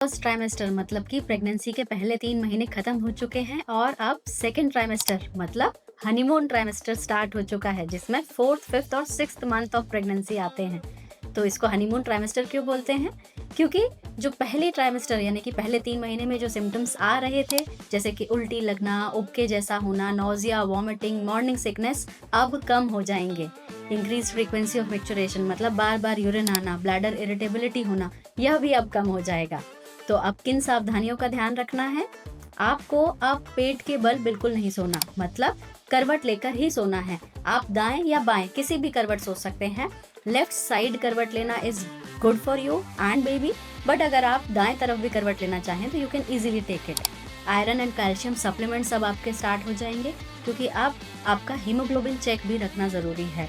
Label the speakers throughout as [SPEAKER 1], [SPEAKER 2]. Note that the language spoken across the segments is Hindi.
[SPEAKER 1] फर्स्ट ट्राइमेस्टर मतलब कि प्रेगनेंसी के पहले 3 महीने खत्म हो चुके हैं और अब सेकेंड ट्राइमेस्टर मतलब हनीमून ट्राइमेस्टर स्टार्ट हो चुका है, जिसमें फोर्थ, फिफ्थ और सिक्स्थ मंथ ऑफ प्रेगनेंसी आते हैं। तो इसको हनीमून ट्राइमेस्टर क्यों बोलते हैं? क्योंकि जो पहले ट्राइमेस्टर यानी कि पहले 3 महीने में जो सिम्टम्स आ रहे थे, जैसे कि उल्टी लगना, उबके जैसा होना, नोजिया, वॉमिटिंग, मॉर्निंग सिकनेस, अब कम हो जाएंगे। इंक्रीज फ्रीक्वेंसी ऑफ मिक्चुरेशन मतलब बार बार यूरिन आना, ब्लैडर इरिटेबिलिटी होना, यह भी अब कम हो जाएगा। तो अब किन सावधानियों का ध्यान रखना है? आपको अब पेट के बल बिल्कुल नहीं सोना, मतलब करवट लेकर ही सोना है। आप दाएं या बाएं किसी भी करवट सो सकते हैं। लेफ्ट साइड करवट लेना is good for you and baby, but अगर आप दाएं तरफ भी करवट लेना चाहें तो you can easily take it. Iron and calcium supplements अब आपके स्टार्ट हो जाएंगे, क्योंकि अब आपका हीमोग्लोबिन चेक भी रखना ज़रूरी है।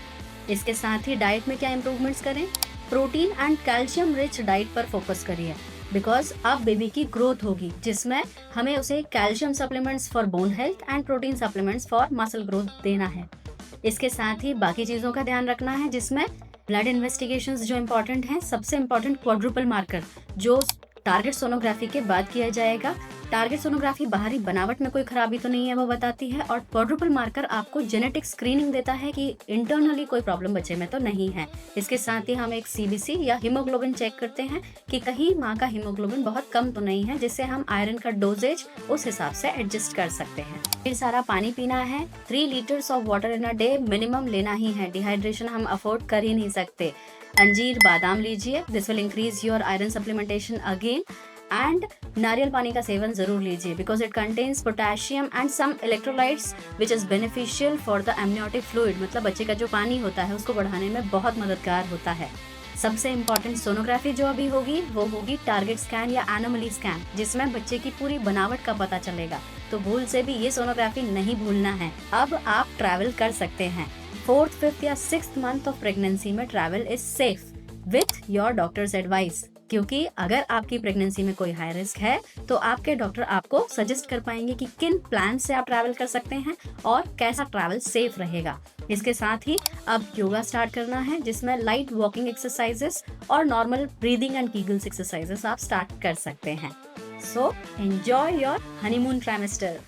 [SPEAKER 1] इसके साथ ही डाइट में क्या इंप्रूवमेंट्स करें? Protein and calcium rich diet पर फोकस करिए, बिकॉज अब बेबी की ग्रोथ होगी, जिसमें हमें उसे calcium supplements for bone health and protein supplements for muscle growth देना है। इसके साथ ही बाकी चीज़ों का ध्यान रखना है, जिसमें ब्लड इन्वेस्टिगेशंस जो इम्पोर्टेंट हैं, सबसे इम्पोर्टेंट क्वाड्रुपल मार्कर जो टारगेट सोनोग्राफी के बाद किया जाएगा। टारगेट सोनोग्राफी बाहरी बनावट में कोई खराबी तो नहीं है वो बताती है, और क्वाड्रुपल मार्कर आपको जेनेटिक स्क्रीनिंग देता है कि इंटरनली कोई प्रॉब्लम बच्चे में तो नहीं है। इसके साथ ही हम एक सीबीसी या हीमोग्लोबिन चेक करते हैं कि कहीं माँ का हीमोग्लोबिन बहुत कम तो नहीं है, जिससे हम आयरन का डोजेज उस हिसाब से एडजस्ट कर सकते हैं। फिर सारा पानी पीना है। 3 litres of water in a day minimum लेना ही है। डिहाइड्रेशन हम अफोर्ड कर ही नहीं सकते। अंजीर, बादाम लीजिए, this will increase your iron supplementation again. And नारियल पानी का सेवन जरूर लीजिए, because it contains potassium and some electrolytes which is beneficial for the amniotic fluid, मतलब बच्चे का जो पानी होता है उसको बढ़ाने में बहुत मददगार होता है। सबसे इम्पॉर्टेंट सोनोग्राफी जो अभी होगी वो होगी टारगेट स्कैन या एनोमली स्कैन, जिसमें बच्चे की पूरी बनावट का पता चलेगा। तो भूल से भी ये सोनोग्राफी नहीं भूलना है। अब आप ट्रैवल कर सकते हैं। फोर्थ, फिफ्थ या सिक्स्थ मंथ ऑफ प्रेगनेंसी में travel is safe with your doctors advice, क्योंकि अगर आपकी प्रेगनेंसी में कोई हाई रिस्क है तो आपके डॉक्टर आपको सजेस्ट कर पाएंगे कि किन प्लान से आप ट्रैवल कर सकते हैं और कैसा ट्रैवल सेफ रहेगा। इसके साथ ही अब योगा स्टार्ट करना है, जिसमें लाइट वॉकिंग एक्सरसाइजेस और normal breathing and Kegels exercises आप स्टार्ट कर सकते हैं। So enjoy your honeymoon trimester.